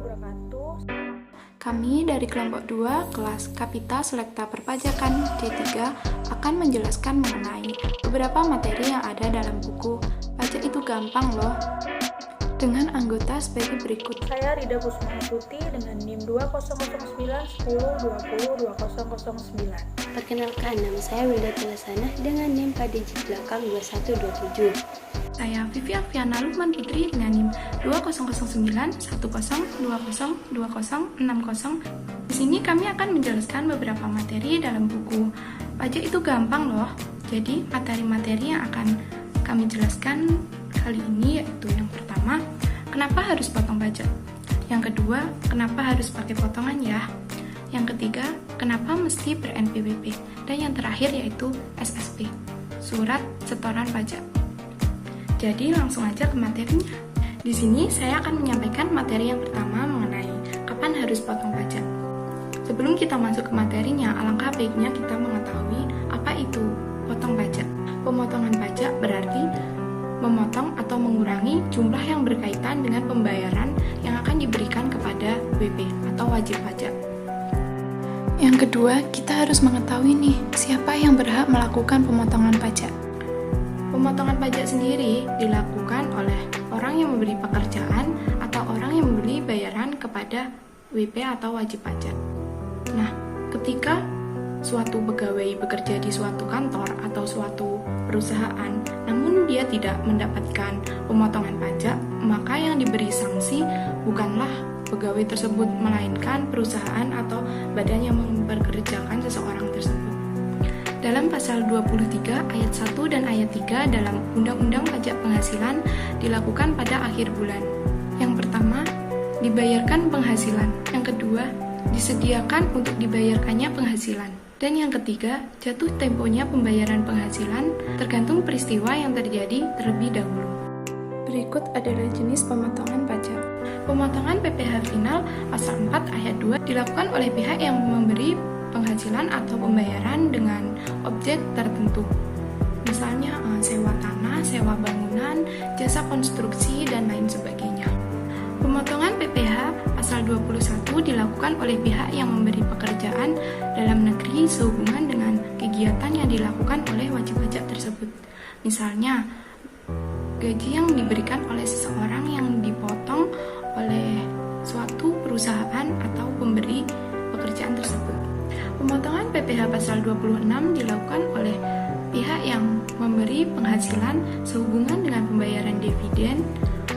wabarakatuh. Kami dari kelompok 2 kelas Kapita Selekta Perpajakan D3 akan menjelaskan mengenai beberapa materi yang ada dalam buku Pajak itu Gampang Loh, dengan anggota sebagai berikut. Saya Rida Kusuma-Tuti dengan NIM 200910202009. Perkenalkan, nama saya Wilda Tilasana dengan NIM pada digit belakang 2127. Saya Vivi Alfiana Lukman Putri dengan NIM 200910202060. Di sini kami akan menjelaskan beberapa materi dalam buku Pajak itu Gampang Loh. Jadi materi-materi yang akan kami jelaskan kali ini yaitu yang pertama, kenapa harus potong pajak? Yang kedua, kenapa harus pakai potongan ya? Yang ketiga, kenapa mesti ber-NPWP? Dan yang terakhir yaitu SSP, Surat Setoran Pajak. Jadi langsung aja ke materinya. Di sini saya akan menyampaikan materi yang pertama mengenai kapan harus potong pajak. Sebelum kita masuk ke materinya, alangkah baiknya kita mengetahui apa itu potong pajak. Pemotongan pajak berarti memotong atau mengurangi jumlah yang berkaitan dengan pembayaran yang akan diberikan kepada WP atau wajib pajak. Yang kedua, kita harus mengetahui nih, siapa yang berhak melakukan pemotongan pajak. Pemotongan pajak sendiri dilakukan oleh orang yang memberi pekerjaan atau orang yang memberi bayaran kepada WP atau wajib pajak. Nah, ketika suatu pegawai bekerja di suatu kantor atau suatu perusahaan, namun dia tidak mendapatkan pemotongan pajak, maka yang diberi sanksi bukanlah pegawai tersebut, melainkan perusahaan atau badan yang mempekerjakan seseorang tersebut. Dalam pasal 23 ayat 1 dan ayat 3 dalam Undang-Undang Pajak Penghasilan dilakukan pada akhir bulan. Yang pertama, dibayarkan penghasilan. Yang kedua, disediakan untuk dibayarkannya penghasilan. Dan yang ketiga, jatuh temponya pembayaran penghasilan tergantung peristiwa yang terjadi terlebih dahulu. Berikut adalah jenis pemotongan pajak. Pemotongan PPh final pasal 4 ayat 2 dilakukan oleh pihak yang memberi penghasilan atau pembayaran dengan objek tertentu. Misalnya sewa tanah, sewa bangunan, jasa konstruksi, dan lain sebagainya. Pemotongan PPh pasal 21 dilakukan oleh pihak yang memberi pekerjaan dalam negeri sehubungan dengan kegiatan yang dilakukan oleh wajib pajak tersebut. Misalnya, gaji yang diberikan oleh seseorang yang dipotong oleh suatu perusahaan atau pemberi pekerjaan tersebut. Pemotongan PPh pasal 26 dilakukan oleh pihak yang memberi penghasilan sehubungan dengan pembayaran dividen,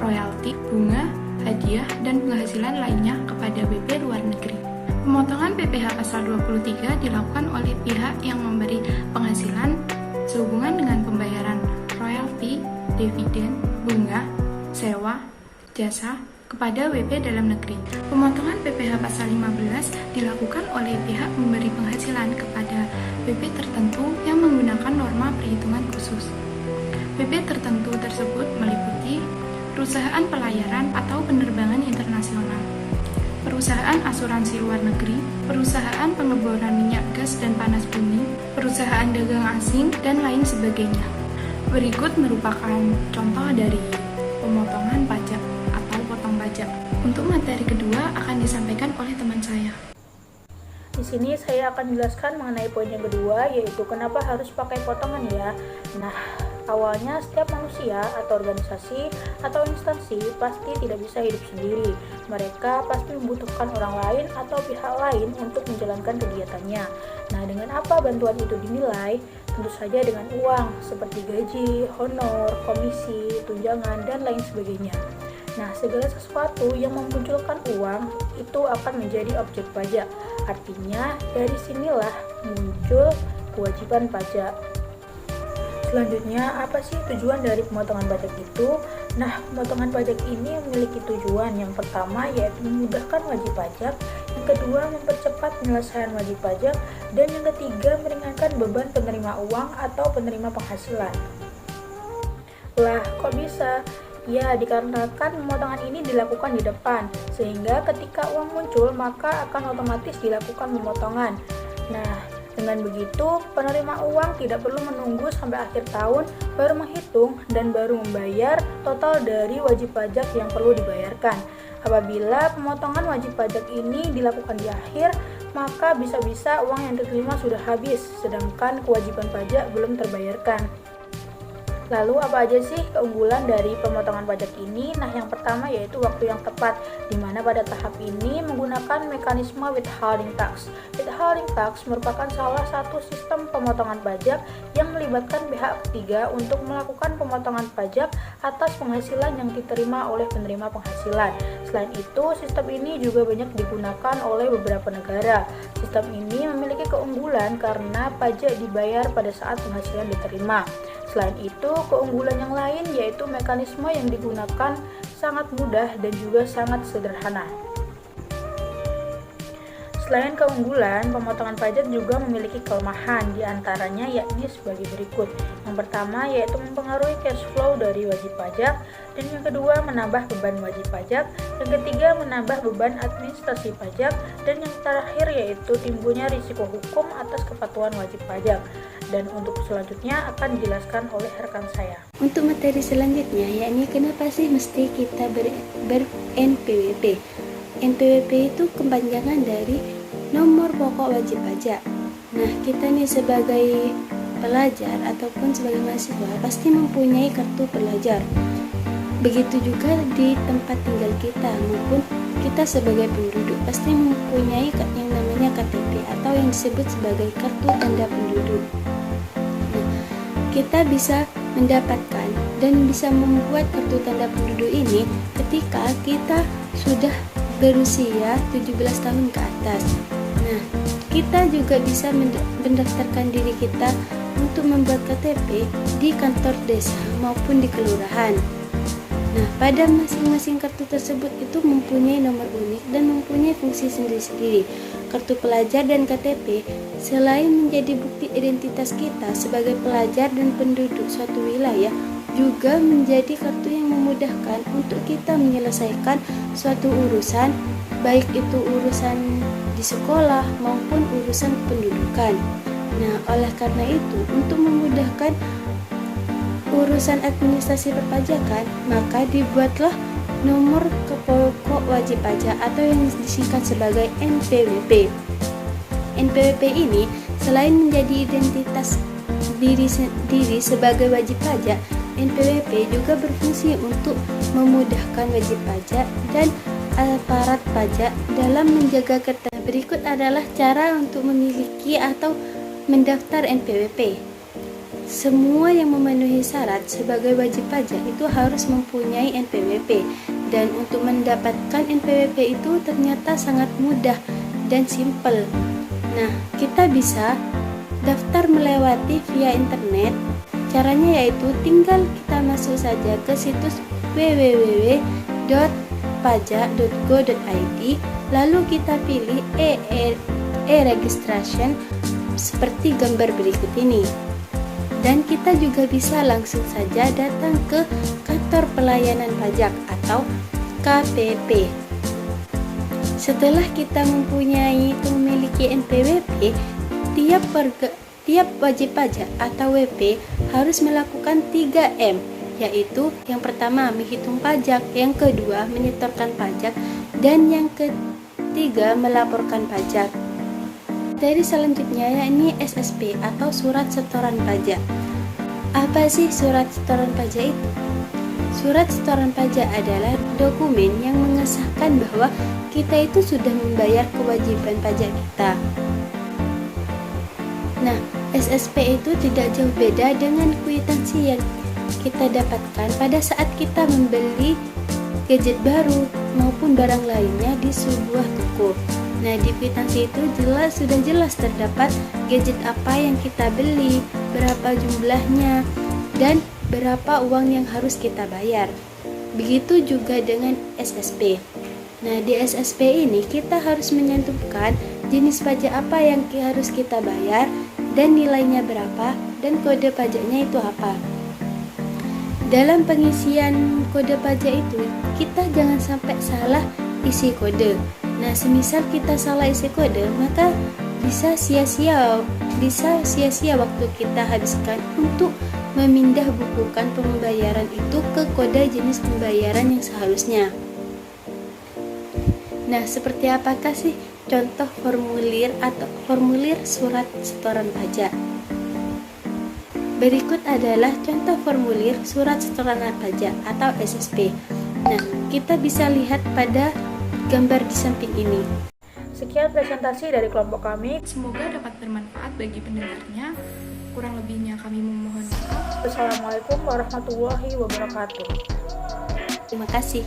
royalti, bunga, hadiah, dan penghasilan lainnya kepada WP luar negeri. Pemotongan PPh pasal 23 dilakukan oleh pihak yang memberi penghasilan sehubungan dengan pembayaran royalti, dividen, bunga, sewa, jasa kepada WP dalam negeri. Pemotongan PPh pasal 15 dilakukan oleh pihak memberi penghasilan kepada WP tertentu yang menggunakan norma perhitungan khusus. WP tertentu tersebut meliputi perusahaan pelayaran atau penerbangan internasional, perusahaan asuransi luar negeri, perusahaan pengeboran minyak gas dan panas bumi, perusahaan dagang asing, dan lain sebagainya. Berikut merupakan contoh dari pemotongan pajak atau potong pajak. Untuk materi kedua akan disampaikan oleh teman saya. Di sini saya akan menjelaskan mengenai poin yang kedua, yaitu kenapa harus pakai potongan ya. Nah, awalnya setiap manusia atau organisasi atau instansi pasti tidak bisa hidup sendiri. Mereka pasti membutuhkan orang lain atau pihak lain untuk menjalankan kegiatannya. Nah, dengan apa bantuan itu dinilai? Tentu saja dengan uang, seperti gaji, honor, komisi, tunjangan, dan lain sebagainya. Nah, segala sesuatu yang memunculkan uang itu akan menjadi objek pajak. Artinya, dari sinilah muncul kewajiban pajak. Selanjutnya, apa sih tujuan dari pemotongan pajak itu? Nah, pemotongan pajak ini memiliki tujuan. Yang pertama yaitu memudahkan wajib pajak, yang kedua mempercepat penyelesaian wajib pajak, dan yang ketiga meringankan beban penerima uang atau penerima penghasilan. Lah, kok bisa? Ya, dikarenakan pemotongan ini dilakukan di depan, sehingga ketika uang muncul maka akan otomatis dilakukan pemotongan. Nah, dengan begitu, penerima uang tidak perlu menunggu sampai akhir tahun baru menghitung dan baru membayar total dari wajib pajak yang perlu dibayarkan. Apabila pemotongan wajib pajak ini dilakukan di akhir, maka bisa-bisa uang yang diterima sudah habis, sedangkan kewajiban pajak belum terbayarkan. Lalu apa aja sih keunggulan dari pemotongan pajak ini? Nah, yang pertama yaitu waktu yang tepat, di mana pada tahap ini menggunakan mekanisme withholding tax. Withholding tax merupakan salah satu sistem pemotongan pajak yang melibatkan pihak ketiga untuk melakukan pemotongan pajak atas penghasilan yang diterima oleh penerima penghasilan. Selain itu, sistem ini juga banyak digunakan oleh beberapa negara. Sistem ini memiliki keunggulan karena pajak dibayar pada saat penghasilan diterima. Selain itu, keunggulan yang lain yaitu mekanisme yang digunakan sangat mudah dan juga sangat sederhana. Selain keunggulan, pemotongan pajak juga memiliki kelemahan, diantaranya yakni sebagai berikut. Yang pertama yaitu mempengaruhi cash flow dari wajib pajak, dan yang kedua menambah beban wajib pajak, yang ketiga menambah beban administrasi pajak, dan yang terakhir yaitu timbulnya risiko hukum atas kepatuhan wajib pajak. Dan untuk selanjutnya akan dijelaskan oleh rekan saya. Untuk materi selanjutnya, yakni kenapa sih mesti kita ber-NPWP. NPWP itu kepanjangan dari nomor pokok wajib pajak. Nah, kita nih sebagai pelajar ataupun sebagai mahasiswa pasti mempunyai kartu pelajar. Begitu juga di tempat tinggal kita maupun kita sebagai penduduk pasti mempunyai yang namanya KTP atau yang disebut sebagai kartu tanda penduduk. Nah, kita bisa mendapatkan dan bisa membuat kartu tanda penduduk ini ketika kita sudah berusia 17 tahun ke atas. Nah, kita juga bisa mendaftarkan diri kita untuk membuat KTP di kantor desa maupun di kelurahan. Nah, pada masing-masing kartu tersebut itu mempunyai nomor unik dan mempunyai fungsi sendiri-sendiri. Kartu pelajar dan KTP selain menjadi bukti identitas kita sebagai pelajar dan penduduk suatu wilayah, juga menjadi kartu yang memudahkan untuk kita menyelesaikan suatu urusan, baik itu urusan di sekolah maupun urusan kependudukan. Nah, oleh karena itu, untuk memudahkan urusan administrasi perpajakan, maka dibuatlah nomor pokok wajib pajak atau yang disingkat sebagai NPWP. NPWP ini selain menjadi identitas diri sebagai wajib pajak, NPWP juga berfungsi untuk memudahkan wajib pajak dan aparat pajak dalam menjaga ketertiban. Berikut adalah cara untuk memiliki atau mendaftar NPWP. Semua yang memenuhi syarat sebagai wajib pajak itu harus mempunyai NPWP, dan untuk mendapatkan NPWP itu ternyata sangat mudah dan simpel. Nah, kita bisa daftar melewati via internet. Caranya yaitu tinggal kita masuk saja ke situs www.pajak.go.id, lalu kita pilih e-registration seperti gambar berikut ini. Dan kita juga bisa langsung saja datang ke kantor pelayanan pajak atau KPP. Setelah kita memiliki NPWP, tiap wajib pajak atau WP harus melakukan 3M, yaitu yang pertama menghitung pajak, yang kedua menyetorkan pajak, dan yang ketiga melaporkan pajak. Dari selanjutnya yakni SSP atau surat setoran pajak. Apa sih surat setoran pajak itu? Surat setoran pajak adalah dokumen yang mengesahkan bahwa kita itu sudah membayar kewajiban pajak kita. Nah, SSP itu tidak jauh beda dengan kwitansi yang kita dapatkan pada saat kita membeli gadget baru maupun barang lainnya di sebuah toko. Nah, di kwitansi itu sudah jelas terdapat gadget apa yang kita beli, berapa jumlahnya, dan berapa uang yang harus kita bayar. Begitu juga dengan SSP. Nah, di SSP ini kita harus menyantumkan jenis pajak apa yang harus kita bayar dan nilainya berapa dan kode pajaknya itu apa. Dalam pengisian kode pajak itu, kita jangan sampai salah isi kode. Nah, semisal kita salah isi kode, maka bisa sia-sia waktu kita habiskan untuk memindah bukukan pembayaran itu ke kode jenis pembayaran yang seharusnya. Nah, seperti apakah sih contoh formulir atau formulir surat setoran pajak? Berikut adalah contoh formulir surat setoran pajak atau SSP. Nah, kita bisa lihat pada gambar di samping ini. Sekian presentasi dari kelompok kami. Semoga dapat bermanfaat bagi pendengarnya. Kurang lebihnya kami memohon maaf. Wassalamualaikum warahmatullahi wabarakatuh. Terima kasih.